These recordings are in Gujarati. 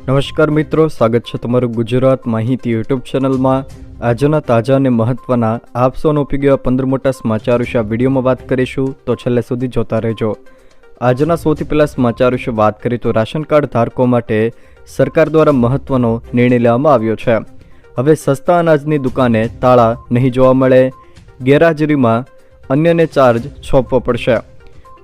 નમસ્કાર મિત્રો, સ્વાગત છે તમારું ગુજરાત માહિતી યુટ્યુબ ચેનલમાં। આજના તાજા અને મહત્વના આપ સૌનો ઉપયોગી 15 મોટા સમાચાર વિશે આ વિડીયોમાં વાત કરીશું, તો છેલ્લે સુધી જોતા રહેજો। આજના સૌથી પહેલા સમાચાર વિશે વાત કરીએ તો રાશન કાર્ડ ધારકો માટે સરકાર દ્વારા મહત્વનો નિર્ણય લેવામાં આવ્યો છે। હવે સસ્તા અનાજની દુકાને તાળા નહીં જોવા મળે, ગેરહાજરીમાં અન્યને ચાર્જ સોંપવો પડશે।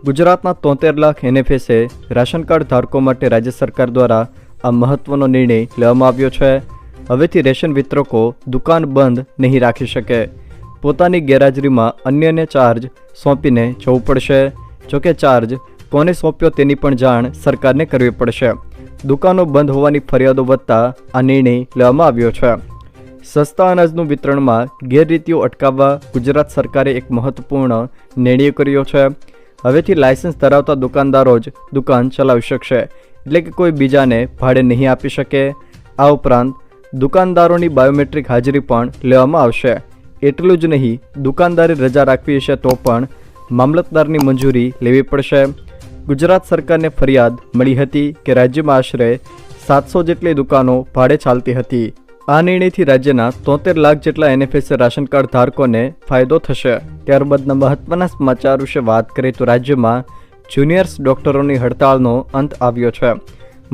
ગુજરાતના 73 લાખ NFSA રાશન કાર્ડ ધારકો માટે રાજ્ય સરકાર દ્વારા આ મહત્વનો નિર્ણય લેવામાં આવ્યો છે। હવેથી રેશન વિતરકો દુકાન બંધ નહીં રાખી શકે, પોતાની ગેરહાજરીમાં અન્યને ચાર્જ સોંપીને જવું પડશે। જોકે ચાર્જ કોને સોંપ્યો તેની પણ જાણ સરકારને કરવી પડશે। દુકાનો બંધ હોવાની ફરિયાદો વધતા આ નિર્ણય લેવામાં આવ્યો છે। સસ્તા અનાજનું વિતરણમાં ગેરરીતિઓ અટકાવવા ગુજરાત સરકારે એક મહત્વપૂર્ણ નિર્ણય કર્યો છે। હવેથી લાયસન્સ ધરાવતા દુકાનદારો જ દુકાન ચલાવી શકશે, એટલે કે કોઈ બીજાને ભાડે નહીં આપી શકે। આ ઉપરાંત દુકાનદારોની બાયોમેટ્રિક હાજરી પણ લેવામાં આવશે। એટલું જ નહીં, દુકાનદારે રજા રાખવી હશે તો પણ મામલતદારની મંજૂરી લેવી પડશે। ગુજરાત સરકારને ફરિયાદ મળી હતી કે રાજ્યમાં આશરે 700 જેટલી દુકાનો ભાડે ચાલતી હતી। આ નિર્ણયથી રાજ્યના 73 લાખ જેટલા NFSA રાશન કાર્ડ ધારકોને ફાયદો થશે। ત્યારબાદના મહત્વના સમાચાર વિશે વાત કરીએ તો રાજ્યમાં જુનિયર્સ ડોક્ટરોની હડતાળનો અંત આવ્યો છે।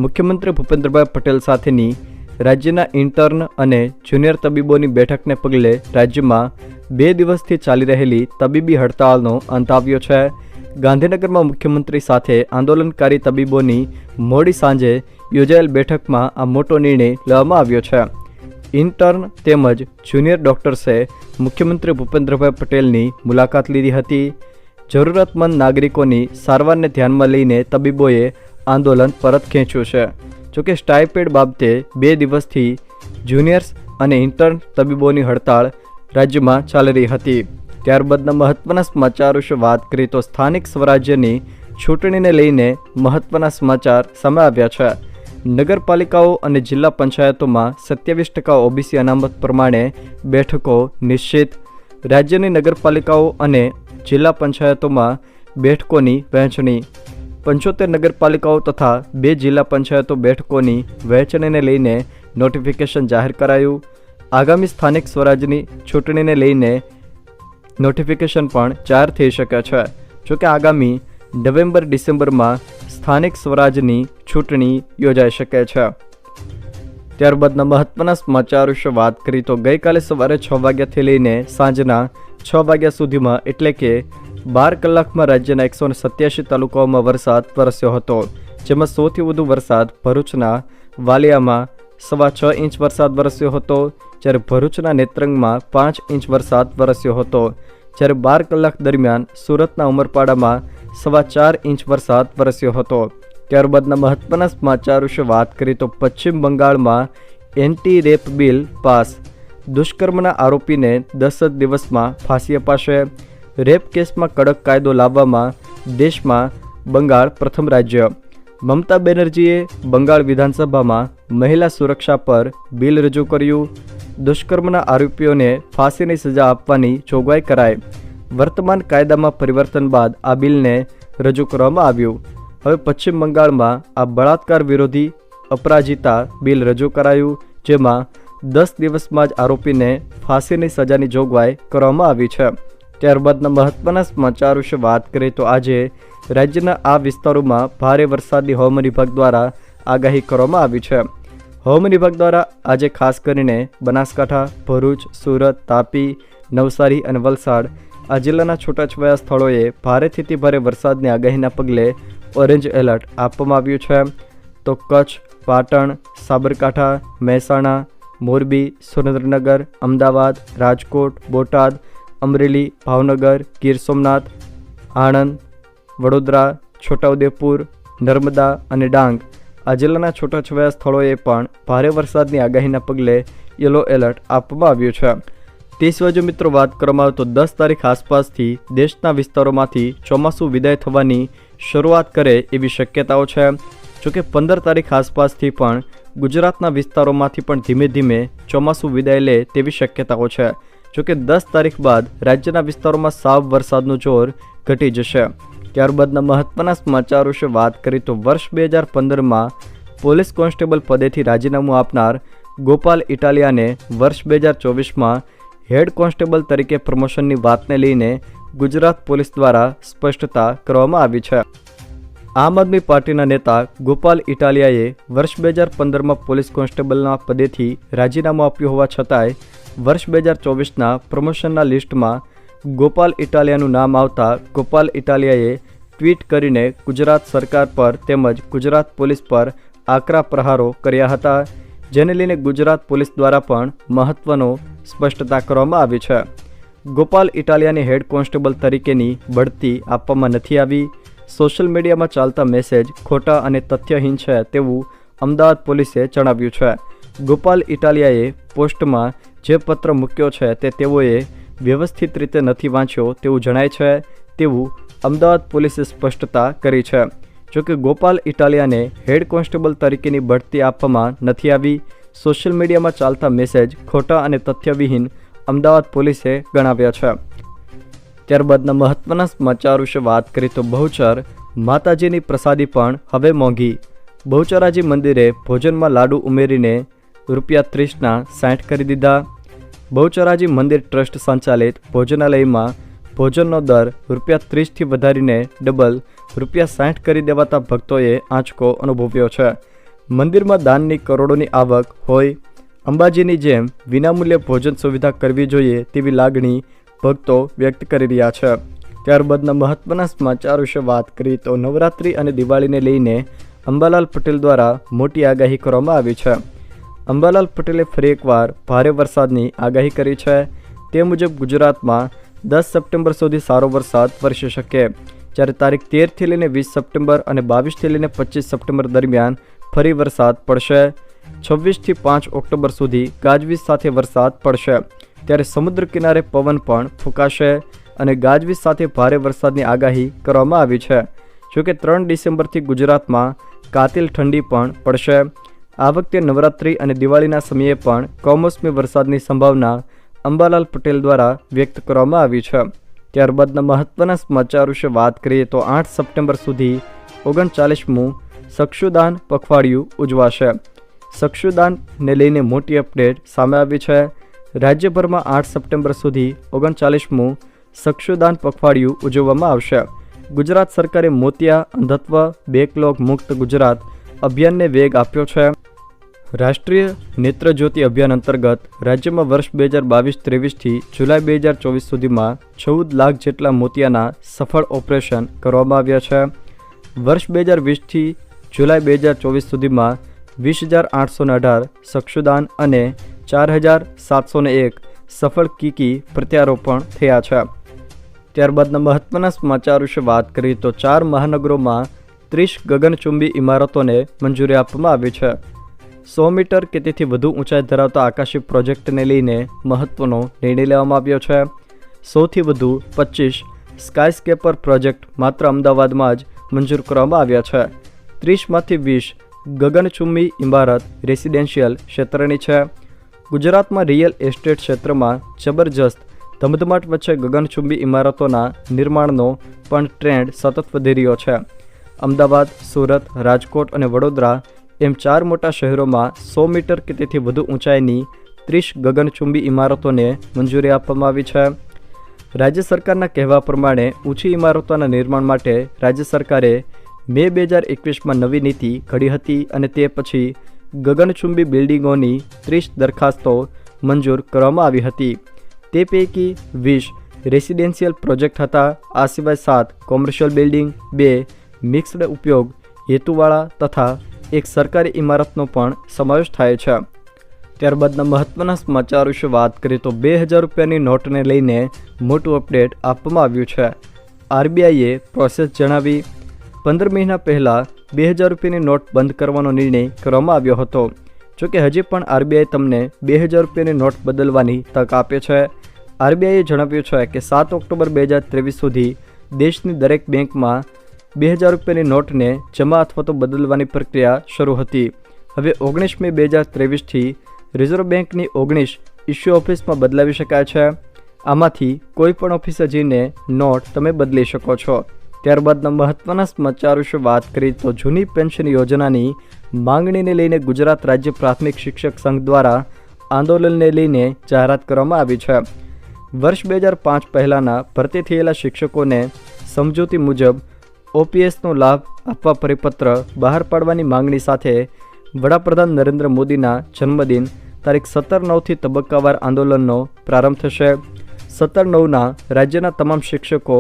મુખ્યમંત્રી ભૂપેન્દ્રભાઈ પટેલ સાથેની રાજ્યના ઇન્ટર્ન અને જુનિયર તબીબોની બેઠકને પગલે રાજ્યમાં 2 દિવસથી ચાલી રહેલી તબીબી હડતાળનો અંત આવ્યો છે। ગાંધીનગરમાં મુખ્યમંત્રી સાથે આંદોલનકારી તબીબોની મોડી સાંજે યોજાયેલ બેઠકમાં આ મોટો નિર્ણય લેવામાં આવ્યો છે। ઇન્ટર્ન તેમજ જુનિયર ડોક્ટર્સે મુખ્યમંત્રી ભૂપેન્દ્રભાઈ પટેલની મુલાકાત લીધી હતી। જરૂરતમંદ નાગરિકોની સારવારને ધ્યાનમાં લઈને તબીબોએ આંદોલન પરત ખેંચ્યું છે। જોકે સ્ટાઇપેન્ડ બાબતે 2 દિવસથી જુનિયર્સ અને ઇન્ટર્ન તબીબોની હડતાળ રાજ્યમાં ચાલી રહી હતી। ત્યારબાદના મહત્વના સમાચાર વિશે વાત કરીએ તો સ્થાનિક સ્વરાજ્યની ચૂંટણીને લઈને મહત્વના સમાચાર સામે આવ્યા છે। નગરપાલિકાઓ અને જિલ્લા પંચાયતોમાં 27% OBC અનામત પ્રમાણે બેઠકો નિશ્ચિત। રાજ્યની નગરપાલિકાઓ અને જિલ્લા પંચાયતોમાં બેઠકોની વહેંચણી। 75 નગરપાલિકાઓ તથા 2 જિલ્લા પંચાયતો બેઠકોની વહેંચણીને લઈને નોટિફિકેશન જાહેર કરાયું। આગામી સ્થાનિક સ્વરાજની ચૂંટણીને લઈને નોટિફિકેશન પણ જાહેર થઈ શકે છે। જોકે આગામી નવેમ્બર-ડિસેમ્બરમાં સ્થાનિક સ્વરાજની ચૂંટણી યોજાઈ શકે છે। ત્યારબાદના મહત્વના સમાચાર વિશે વાત કરીએ તો ગઈકાલે સવારે 6 વાગ્યાથી લઈને સાંજના 6 વાગ્યા સુધીમાં એટલે કે 12 કલાકમાં રાજ્યના 187 તાલુકાઓમાં વરસાદ વરસ્યો હતો, જેમાં સૌથી વધુ વરસાદ ભરૂચના વાલિયામાં 6.25 ઇંચ વરસાદ વરસ્યો હતો, જ્યારે ભરૂચના નેત્રંગમાં 5 ઇંચ વરસાદ વરસ્યો હતો, જ્યારે 12 કલાક દરમિયાન સુરતના ઉમરપાડામાં 4.25 ઇંચ વરસાદ વરસ્યો હતો। ત્યારબાદના મહત્વના સમાચાર વિશે વાત કરીએ તો પશ્ચિમ બંગાળમાં એન્ટી રેપ બિલ પાસ। દુષ્કર્મના આરોપીને 10 જ દિવસમાં ફાંસી અપાશે। રેપ કેસમાં કડક કાયદો લાવવામાં દેશમાં બંગાળ પ્રથમ રાજ્ય। મમતા બેનર્જીએ બંગાળ વિધાનસભામાં મહિલા સુરક્ષા પર બિલ રજૂ કર્યું। દુષ્કર્મના આરોપીઓને ફાંસીની સજા આપવાની જોગવાઈ કરાઈ। વર્તમાન કાયદામાં પરિવર્તન બાદ આ બિલને રજૂ કરવામાં આવ્યું। હવે પશ્ચિમ બંગાળમાં આ બળાત્કાર વિરોધી અપરાજિતા બિલ રજૂ કરાયું, જેમાં 10 દિવસમાં જ આરોપીને ફાંસીની સજાની જોગવાઈ કરવામાં આવી છે। ત્યારબાદના મહત્વના સમાચાર વિશે વાત કરીએ તો આજે રાજ્યના આ વિસ્તારોમાં ભારે વરસાદની હવામાન વિભાગ દ્વારા આગાહી કરવામાં આવી છે। હવામાન વિભાગ દ્વારા આજે ખાસ કરીને બનાસકાંઠા, ભરૂચ, સુરત, તાપી, નવસારી અને વલસાડ આ જિલ્લાના છૂટાછવાયા સ્થળોએ ભારેથી અતિ ભારે વરસાદની આગાહીના પગલે ઓરેન્જ એલર્ટ આપવામાં આવ્યું છે। તો કચ્છ, પાટણ, સાબરકાંઠા, મહેસાણા, મોરબી, સુરેન્દ્રનગર, અમદાવાદ, રાજકોટ, બોટાદ, અમરેલી, ભાવનગર, ગીર સોમનાથ, આણંદ, વડોદરા, છોટાઉદેપુર, નર્મદા અને ડાંગ આ જિલ્લાના છૂટાછવાયા સ્થળોએ પણ ભારે વરસાદની આગાહીના પગલે યલો એલર્ટ આપવામાં આવ્યું છે। તે સિવાય જો મિત્રો વાત કરવામાં આવે તો 10 તારીખ આસપાસથી દેશના વિસ્તારોમાંથી ચોમાસું વિદાય થવાની શરૂઆત કરે એવી શક્યતાઓ છે। જોકે 15 તારીખ આસપાસથી પણ ગુજરાતના વિસ્તારોમાંથી પણ ધીમે ધીમે ચોમાસું વિદાય લે તેવી શક્યતાઓ છે। જોકે 10 તારીખ બાદ રાજ્યના વિસ્તારોમાં સાવ વરસાદનું જોર ઘટી જશે। ત્યારબાદના મહત્વના સમાચાર વિશે વાત કરીએ તો વર્ષ 2015માં પોલીસ કોન્સ્ટેબલ પદેથી રાજીનામું આપનાર ગોપાલ ઇટાલિયાને વર્ષ 2024માં હેડ કોન્સ્ટેબલ તરીકે પ્રમોશનની વાતને લઈને ગુજરાત પોલીસ દ્વારા સ્પષ્ટતા કરવામાં આવી છે. આમ આદમી પાર્ટીના નેતા ગોપાલ ઇટાલિયાએ વર્ષ 2015માં પોલીસ કોન્સ્ટેબલના પદેથી રાજીનામું આપ્યું હોવા છતાંય વર્ષ 2024ના પ્રમોશનના લિસ્ટમાં ગોપાલ ઇટાલિયાનું નામ આવતા ગોપાલ ઇટાલિયાએ ટ્વીટ કરીને ગુજરાત સરકાર પર તેમજ ગુજરાત પોલીસ પર આકરા પ્રહારો કર્યા હતા, જેને લઈને ગુજરાત પોલીસ દ્વારા પણ મહત્વનો સ્પષ્ટતા કરવામાં આવી છે. ગોપાલ ઇટાલિયાની હેડ કોન્સ્ટેબલ તરીકેની બઢતી આપવામાં નથી આવી. સોશિયલ મીડિયામાં ચાલતા મેસેજ ખોટા અને તથ્યહીન છે તેવું અમદાવાદ પોલીસે જણાવ્યું છે. ગોપાલ ઇટાલિયાએ પોસ્ટમાં જે પત્ર મૂક્યો છે તે તેઓએ વ્યવસ્થિત રીતે નથી વાંચ્યો તેવું જણાય છે તેવું અમદાવાદ પોલીસે સ્પષ્ટતા કરી છે. જોકે ગોપાલ ઇટાલિયાને હેડ કોન્સ્ટેબલ તરીકેની બઢતી આપવામાં નથી આવી. સોશિયલ મીડિયામાં ચાલતા મેસેજ ખોટા અને તથ્યવિહીન અમદાવાદ પોલીસે ગણાવ્યા છે. ત્યારબાદના મહત્વના સમાચાર વિશે વાત કરીએ તો બહુચર માતાજીની પ્રસાદી પણ હવે મોંઘી. બહુચરાજી મંદિરે ભોજનમાં લાડુ ઉમેરીને ₹30ના 60 કરી દીધા. બહુચરાજી મંદિર ટ્રસ્ટ સંચાલિત ભોજનાલયમાં ભોજનનો દર ₹30થી વધારીને ડબલ ₹60 કરી દેવાતા ભક્તોએ આંચકો અનુભવ્યો છે. મંદિરમાં દાનની કરોડોની આવક હોય, અંબાજીની જેમ વિનામૂલ્યે ભોજન સુવિધા કરવી જોઈએ તેવી લાગણી ભક્તો વ્યક્ત કરી રહ્યા છે. ત્યારબાદના મહત્વના સમાચાર વિશે વાત કરીએ તો નવરાત્રિ અને દિવાળીને લઈને અંબાલાલ પટેલ દ્વારા મોટી આગાહી કરવામાં આવી છે. અંબાલાલ પટેલે ફરી એકવાર ભારે વરસાદની આગાહી કરી છે. તે મુજબ ગુજરાતમાં 10 સપ્ટેમ્બર સુધી સારો વરસાદ વરસી શકે, જ્યારે તારીખ 13થી લઈને 20 સપ્ટેમ્બર અને 22થી લઈને 25 સપ્ટેમ્બર દરમિયાન ફરી વરસાદ પડશે. 26થી 5 ઓક્ટોબર સુધી ગાજવીજ સાથે વરસાદ પડશે, ત્યારે સમુદ્ર કિનારે પવન પણ ફૂંકાશે અને ગાજવીજ સાથે ભારે વરસાદની આગાહી કરવામાં આવી છે. જોકે 3 ડિસેમ્બરથી ગુજરાતમાં કાતિલ ઠંડી પણ પડશે. આ વખતે નવરાત્રિ અને દિવાળીના સમયે પણ કમોસમી વરસાદની સંભાવના અંબાલાલ પટેલ દ્વારા વ્યક્ત કરવામાં આવી છે. ત્યારબાદના મહત્વના સમાચાર વિશે વાત કરીએ તો 8 સપ્ટેમ્બર સુધી 39મું ચક્ષુદાન પખવાડિયું ઉજવાશે. ચક્ષુદાનને લઈને મોટી અપડેટ સામે આવી છે. રાજ્યભરમાં 8 સપ્ટેમ્બર સુધી 39મું ચક્ષુદાન પખવાડિયું ઉજવવામાં આવશે. ગુજરાત સરકારે મોતિયા અંધત્વ બેકલોગ મુક્ત ગુજરાત અભિયાનને વેગ આપ્યો છે. રાષ્ટ્રીય નેત્રજ્યોતિ અભિયાન અંતર્ગત રાજ્યમાં વર્ષ 2022-23થી જુલાઈ 2024 સુધીમાં 14 લાખ જેટલા મોતિયાના સફળ ઓપરેશન કરવામાં આવ્યા છે. વર્ષ 2020થી જુલાઈ 2024 સુધીમાં 20,818 ચક્ષુદાન અને 4,701 સફળ કીકી પ્રત્યારોપણ થયા છે. ત્યારબાદના મહત્વના સમાચાર વિશે વાત કરીએ તો 4 મહાનગરોમાં 30 ગગનચુંબી ઇમારતોને મંજૂરી આપવામાં આવી છે. 100 મીટર કે તેથી વધુ ઊંચાઈ ધરાવતા આકાશી પ્રોજેક્ટને લઈને મહત્વનો નિર્ણય લેવામાં આવ્યો છે. સૌથી વધુ 25 સ્કાયસ્કેપર પ્રોજેક્ટ માત્ર અમદાવાદમાં જ મંજૂર કરવામાં આવ્યા છે. 30માંથી 20 ગગનચુંબી ઇમારત રેસિડેન્શિયલ ક્ષેત્રની છે. ગુજરાતમાં રિયલ એસ્ટેટ ક્ષેત્રમાં જબરજસ્ત ધમધમાટ વચ્ચે ગગનચુંબી ઇમારતોના નિર્માણનો પણ ટ્રેન્ડ સતત વધી રહ્યો છે. અમદાવાદ, સુરત, રાજકોટ અને વડોદરા એમ 4 મોટા શહેરોમાં 100 મીટર કે તેથી વધુ ઊંચાઈની 30 ગગનચુંબી ઇમારતોને મંજૂરી આપવામાં આવી છે. રાજ્ય સરકારના કહેવા પ્રમાણે ઊંચી ઇમારતોના નિર્માણ માટે રાજ્ય સરકારે મે 2021માં નવી નીતિ ઘડી હતી અને તે પછી ગગનચુંબી બિલ્ડિંગોની 30 દરખાસ્તો મંજૂર કરવામાં આવી હતી. તે પૈકી 20 રેસિડેન્શિયલ પ્રોજેક્ટ હતા. આ સિવાય 7 કોમર્શિયલ બિલ્ડિંગ, 2 મિક્સ્ડ ઉપયોગ હેતુવાળા તથા એક સરકારી ઇમારતનો પણ સમાવેશ થાય છે. ત્યારબાદના મહત્વના સમાચાર વિશે વાત કરીએ તો 2000 રૂપિયાની નોટને લઈને મોટું અપડેટ આપવામાં આવ્યું છે. આરબીઆઈએ પ્રોસેસ જણાવી. 15 મહિના પહેલાં 2000 રૂપિયાની નોટ બંધ કરવાનો નિર્ણય કરવામાં આવ્યો હતો. જોકે હજી પણ આરબીઆઈ તમને 2000 રૂપિયાની નોટ બદલવાની તક આપે છે. આરબીઆઈએ જણાવ્યું છે કે 7 ઓક્ટોબર 2023 સુધી દેશની દરેક બેંકમાં 2000 રૂપિયાની નોટને જમા અથવા તો બદલવાની પ્રક્રિયા શરૂ હતી. હવે 19 મે 2023થી રિઝર્વ બેંકની 19 ઇસ્યુ ઓફિસમાં બદલાવી શકાય છે. આમાંથી કોઈ પણ ઓફિસે જઈને નોટ તમે બદલી શકો છો. ત્યારબાદના મહત્વના સમાચાર વિશે વાત કરીએ તો જૂની પેન્શન યોજનાની માંગણીને લઈને ગુજરાત રાજ્ય પ્રાથમિક શિક્ષક સંઘ દ્વારા આંદોલનને લઈને જાહેરાત કરવામાં આવી છે. વર્ષ 2005 પહેલાંના ભરતી થયેલા શિક્ષકોને સમજૂતી મુજબ OPSનો લાભ આપવા પરિપત્ર બહાર પાડવાની માંગણી સાથે વડાપ્રધાન નરેન્દ્ર મોદીના જન્મદિન તારીખ 17/9થી તબક્કાવાર આંદોલનનો પ્રારંભ થશે. 17/9ના રાજ્યના તમામ શિક્ષકો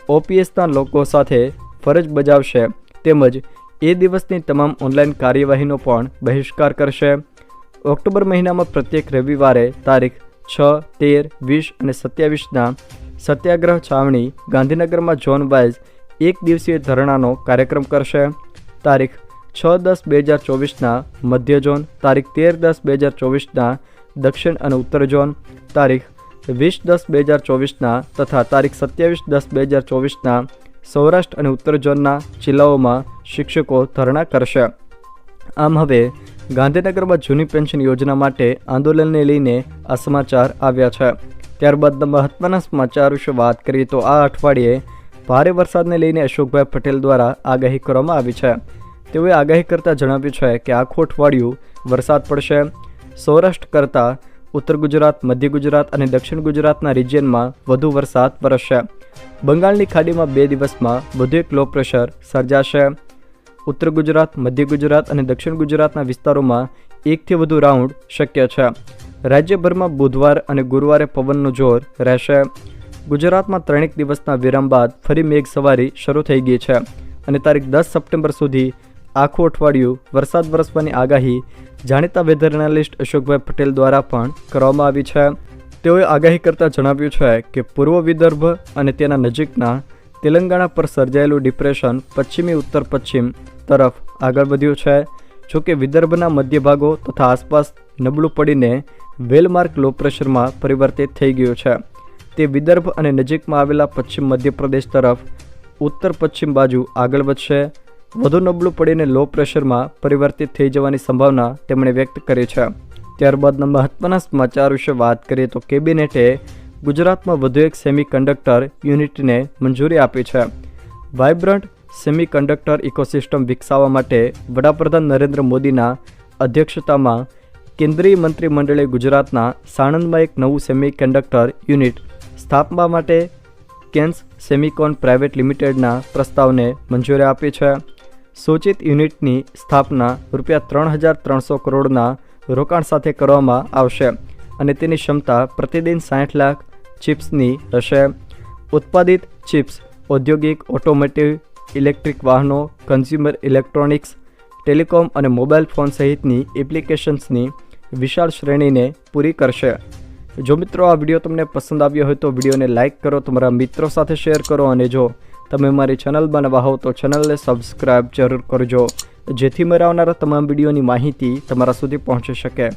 OPSના લોકો સાથે ફરજ બજાવશે તેમજ એ દિવસની તમામ ઓનલાઈન કાર્યવાહીનો પણ બહિષ્કાર કરશે. ઓક્ટોબર મહિનામાં પ્રત્યેક રવિવારે તારીખ 6, 13, 20 અને 27ના સત્યાગ્રહ છાવણી ગાંધીનગરમાં ઝોન વાઇઝ એક દિવસીય ધરણાનો કાર્યક્રમ કરશે. તારીખ 6/10/2024ના મધ્ય ઝોન, તારીખ 13/10/2024ના દક્ષિણ અને ઉત્તર ઝોન, તારીખ 20/10/2024ના તથા તારીખ 27/10/2024ના સૌરાષ્ટ્ર અને ઉત્તર ઝોનના જિલ્લાઓમાં શિક્ષકો ધરણા કરશે. આમ હવે ગાંધીનગરમાં જૂની પેન્શન યોજના માટે આંદોલનને લઈને આ સમાચાર આવ્યા છે. ત્યારબાદ મહત્વના સમાચાર વિશે વાત કરીએ તો આ અઠવાડિયે ભારે વરસાદને લઈને અશોકભાઈ પટેલ દ્વારા આગાહી કરવામાં આવી છે. તેઓએ આગાહી કરતાં જણાવ્યું છે કે આખું અઠવાડિયું વરસાદ પડશે. સૌરાષ્ટ્ર કરતાં ઉત્તર ગુજરાત, મધ્ય ગુજરાત અને દક્ષિણ ગુજરાતના રિજિયનમાં વધુ વરસાદ વરસશે. બંગાળની ખાડીમાં 2 દિવસમાં વધુ એક લો પ્રેશર સર્જાશે. ઉત્તર ગુજરાત, મધ્ય ગુજરાત અને દક્ષિણ ગુજરાતના વિસ્તારોમાં 1થી વધુ રાઉન્ડ શક્ય છે. રાજ્યભરમાં બુધવાર અને ગુરુવારે પવનનું જોર રહેશે. ગુજરાતમાં 3 દિવસના વિરામ બાદ ફરી મેઘસવારી શરૂ થઈ ગઈ છે અને તારીખ 10 સપ્ટેમ્બર સુધી આખું અઠવાડિયું વરસાદ વરસવાની આગાહી જાણીતા વેધર એનાલિસ્ટ અશોકભાઈ પટેલ દ્વારા પણ કરવામાં આવી છે. તેઓએ આગાહી કરતાં જણાવ્યું છે કે પૂર્વ વિદર્ભ અને તેના નજીકના તેલંગાણા પર સર્જાયેલું ડિપ્રેશન પશ્ચિમી ઉત્તર પશ્ચિમ તરફ આગળ વધ્યું છે. જોકે વિદર્ભના મધ્ય ભાગો તથા આસપાસ નબળું પડીને વેલમાર્ક લો પ્રેશરમાં પરિવર્તિત થઈ ગયું છે. તે વિદર્ભ અને નજીકમાં આવેલા પશ્ચિમ મધ્યપ્રદેશ તરફ ઉત્તર પશ્ચિમ બાજુ આગળ વધશે. વધુ નબળું પડીને લો પ્રેશરમાં પરિવર્તિત થઈ જવાની સંભાવના તેમણે વ્યક્ત કરી છે. ત્યારબાદના મહત્વના સમાચાર વિશે વાત કરીએ તો કેબિનેટે ગુજરાતમાં વધુ એક સેમિકન્ડક્ટર યુનિટને મંજૂરી આપી છે. વાઇબ્રન્ટ સેમિકન્ડક્ટર ઇકોસિસ્ટમ વિકસાવવા માટે વડાપ્રધાન નરેન્દ્ર મોદીના અધ્યક્ષતામાં કેન્દ્રીય મંત્રીમંડળે ગુજરાતના સાણંદમાં એક નવું સેમિકન્ડક્ટર યુનિટ સ્થાપવા માટે કેન્સ સેમિકોન પ્રાઇવેટ લિમિટેડના પ્રસ્તાવને મંજૂરી આપી છે. સૂચિત યુનિટની સ્થાપના ₹3,300 કરોડના રોકાણ સાથે કરવામાં આવશે અને તેની ક્ષમતા પ્રતિદિન 60 લાખ ચિપ્સની હશે. ઉત્પાદિત ચિપ્સ ઔદ્યોગિક, ઓટોમોટિવ, ઇલેક્ટ્રિક વાહનો, કન્ઝ્યુમર ઇલેક્ટ્રોનિક્સ, ટેલિકોમ અને મોબાઈલ ફોન સહિતની એપ્લિકેશન્સની વિશાળ શ્રેણીને પૂરી કરશે. જો મિત્રો આ વિડીયો તમને પસંદ આવ્યો હોય તો વિડીયોને લાઇક કરો, તમારા મિત્રો સાથે શેર કરો અને જો તમે મારી ચેનલમાં નવા હો તો ચેનલને સબસ્ક્રાઈબ જરૂર કરજો જેથી મારા આવનારા તમામ વિડીયોની માહિતી તમારા સુધી પહોંચી શકે.